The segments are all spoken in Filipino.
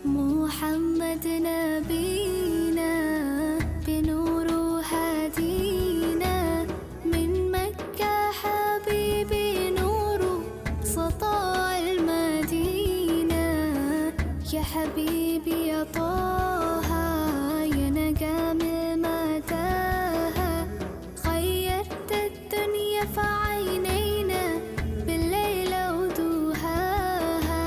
محمد نبينا بنور هدينا من مكة حبيبي نور سطاع المدينة يا حبيبي يا طه يا نجم المتاهة خيرت الدنيا في عينينا بالليل ودوهاها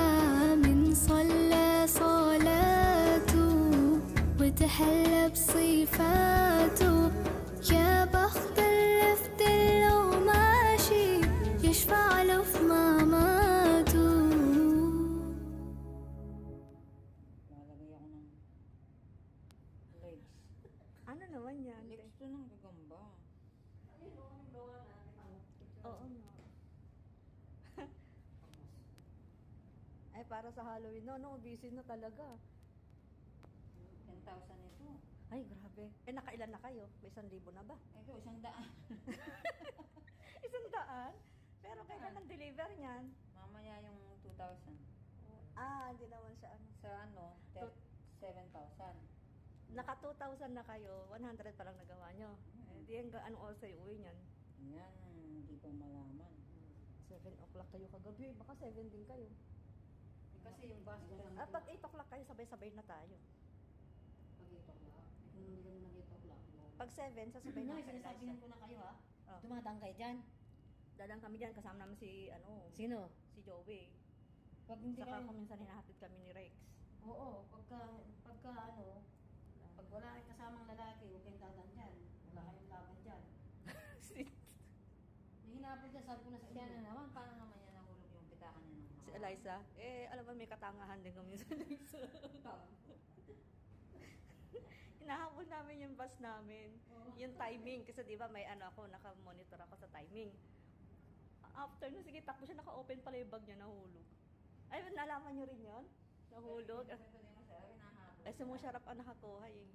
من صلى صلاته وتحلى بصفاته يا بخت اللي في دله ماشي يشفع له في مماته. Lalagay ako ng legs. Ano naman yan? Legs to ng gagamba. Oo nga. Ay, para sa Halloween. No, busy na talaga. 10,000 ito. Ay, grabe. Eh, nakailan na kayo? May 1,000 na ba? Ito, 100. 100? Pero kailan ang deliver niyan? Mamaya yung 2,000. Hindi naman siya ano. Sa ano, 7,000. Naka 2,000 na kayo, 100 pa lang nagawa nyo. Eh, di hanggang ano oras kayo uwi niyan? Yan, hindi ko malaman. 7 o'clock kayo kagabi, baka 7 din kayo. Kasi yung bus ko Pag 8 o'clock kayo, sabay-sabay na tayo. pag 8 o'clock. Kung hindi kami nag 8 o'clock. Pag 7, sasabay na sa Sinasabihan ko na kayo ha. Oh. Dumadang kayo dyan. Dadang kami dyan, kasama namin si, Sino? si Joey. Pag hindi Saka kayo... kung minsan hinahatid kami ni Rex. Oo, pagka ano, pag wala kayong kasamang lalaki, huwag kayong dadan dyan. Wala kayong laban dyan. Yung hinapon dyan, sabi ko na sa kanya na naman, paano naman yan nahulog yung pitakan niya ng mga... Si Eliza, alam mo may katangahan din kami sa Eliza. Hinahabol namin yung bus namin. Yung timing, kasi di ba may naka-monitor ako sa timing. After nun, sige, takbo siya, naka-open pala yung bag niya, nahulog. Ay, nalaman niyo rin yun? Nahulog. Sabi ko din mo, sabi, nahabol. Si Musharraf ang nakakuha eh.